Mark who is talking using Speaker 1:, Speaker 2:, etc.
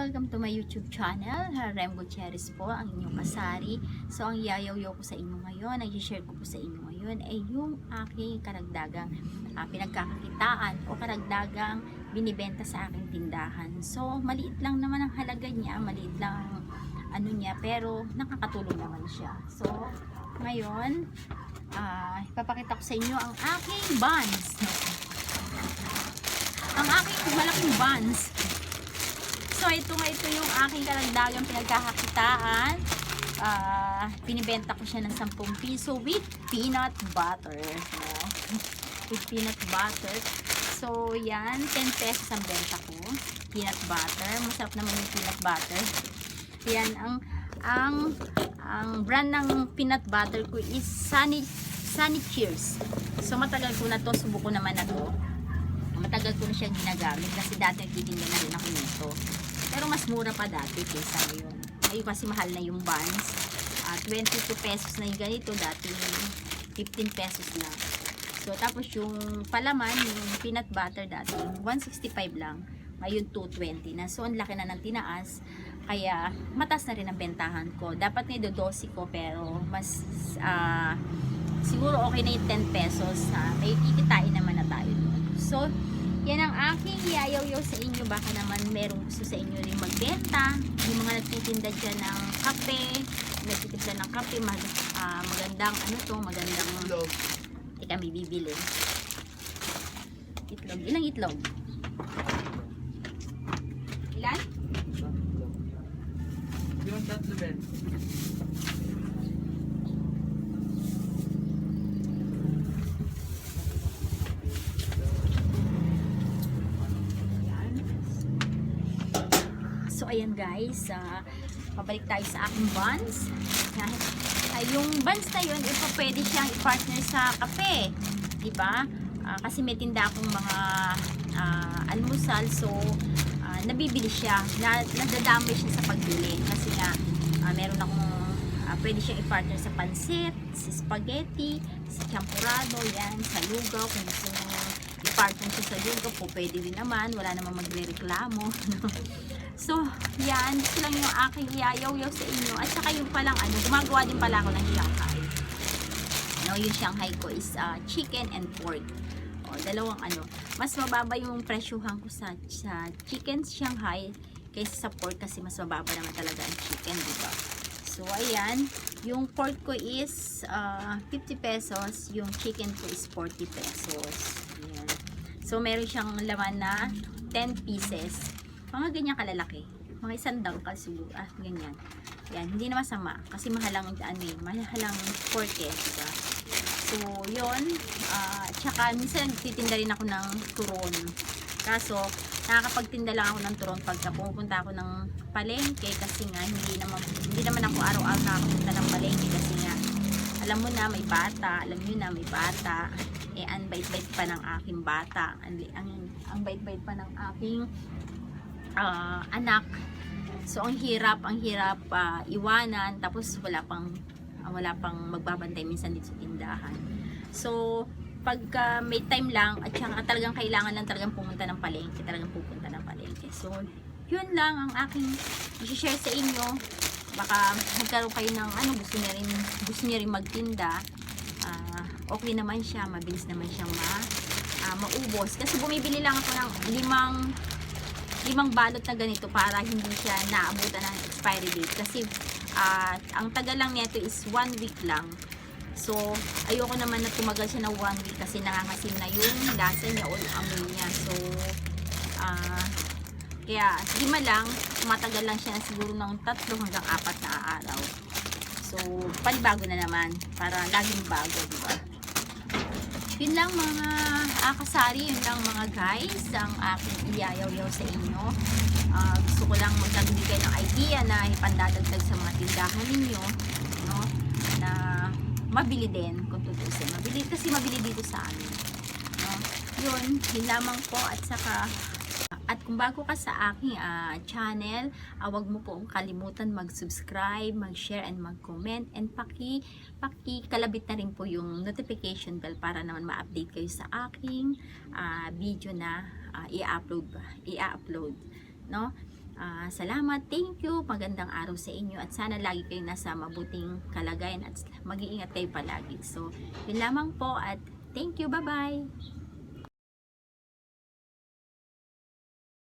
Speaker 1: Welcome to my YouTube channel. Rem Gutierrez po, ang inyong kasari. So, ang yayaw-yaw ko sa inyo ngayon, ang i-share ko po sa inyo ngayon ay yung aking karagdagang pinagkakakitaan o karagdagang binibenta sa aking tindahan. So, maliit lang naman ang halaga niya, maliit lang ang ano niya, pero nakakatulong naman siya. So, ngayon, ipapakita ko sa inyo ang aking buns. Ang aking malaking buns. So, ito yung aking karagdagang pinagkakakitaan. Pinibenta ko siya ng 10 piso with peanut butter. No? With peanut butter. So, yan. 10 pesos ang benta ko. Peanut butter. Masarap naman yung peanut butter. Yan. Ang brand ng peanut butter ko is Sunny Cheers. So, matagal ko na to. Subuko naman na to. Matagal ko na siyang ginagamit kasi dati nagtitinda na rin ako nito. Pero mas mura pa dati kaysa ngayon. Ngayon kasi mahal na yung buns. 22 pesos na yung ganito. Dati 15 pesos lang. So, tapos yung palaman, yung peanut butter dati, 165 lang. Ngayon 220 na. So, ang laki na ng tinaas. Kaya, mataas na rin ang bentahan ko. Dapat nga 12 ko, pero mas, siguro okay na yung 10 pesos. May kikitain naman na tayo doon. So, yan ang aking iayaw-yaw sa inyo. Baka naman merong gusto sa inyo rin magbenta. Yung mga nagtitinda dyan ng kape, nagtitinda ng kape, magandang ano to, magandang itlog. Teka, may bibili. Itlog. Ilang itlog? Ilan?
Speaker 2: Yung tatlo ben.
Speaker 1: So, ayan guys, pabalik tayo sa aking buns. Yung buns na yun, pwede siyang i-partner sa kape. Diba? Kasi may tinda akong mga almusal. So, nabibili siya. Nadadamay siya sa pagbili. Kasi nga, meron akong pwede siyang i-partner sa pansit, sa spaghetti, sa champurado, yan, sa lugaw. Kung gusto nyo i-partner siya sa lugaw po, pwede rin naman. Wala namang magre-reklamo. So, yan. Ito lang yung aking iayaw-yaw sa inyo. At saka yung palang gumagawa din pala ako ng Shanghai. Yung Shanghai ko is chicken and pork. Dalawang mas mababa yung presyuhan ko sa chicken Shanghai kaysa sa pork kasi mas mababa naman talaga ang chicken, diba? So, ayan. Yung pork ko is 50 pesos. Yung chicken ko is 40 pesos. Ayan. So, meron siyang laman na 10 pieces. Mga ganyan kalalaki. Mga isang dangkal siguro. Ganyan. Yan. Hindi na masama. Kasi mahalang mahalang pork diba? So, yun. Tsaka, minsan nagtitinda rin ako ng turon. Kaso, nakakapagtinda lang ako ng turon pagka pumupunta ako ng palengke kasi nga, hindi naman ako araw-araw nakakapunta ng palengke kasi nga, alam mo na, may bata. Alam nyo na, may bata. Ang bait-bait pa ng aking bata. Ang bait-bait pa ng aking anak. So, ang hirap iwanan. Tapos, wala pang magbabantay minsan dito sa tindahan. So, pagka may time lang at saka talagang kailangan lang talagang pumunta ng palengke, So, yun lang ang aking i-share sa inyo. Baka magkaroon kayo ng gusto niyo rin magtinda. Okay naman siya, mabilis naman siyang maubos. Kasi bumibili lang ako ng limang balot na ganito para hindi siya naabutan ng expiry date. Kasi ang tagal lang nito is 1 week lang. So, ayoko naman na tumagal siya ng 1 week kasi nangangasim na yung lasa niya o yung amoy niya. So, kaya 5 lang, tumatagal lang siya na siguro ng 3 hanggang 4 na araw. So, panibago na naman para laging bago, diba? Yun lang mga kasari, yun lang mga guys, ang aking iayaw-yaw sa inyo. Gusto ko lang magkagbigay ng idea na ipandadagdag sa mga tindahan ninyo, no? Na mabili din, kung tutusin. Mabili dito sa amin. No? Yun lamang po at saka kung bago ka sa aking channel, huwag mo po kalimutan mag-subscribe, mag-share, and mag-comment, and pakikalabit na rin po yung notification bell para naman ma-update kayo sa aking video na i-upload, no? Salamat, thank you, magandang araw sa inyo at sana lagi kayo nasa mabuting kalagayan at mag-iingat kayo palagi. So, yun lamang po at thank you, bye-bye!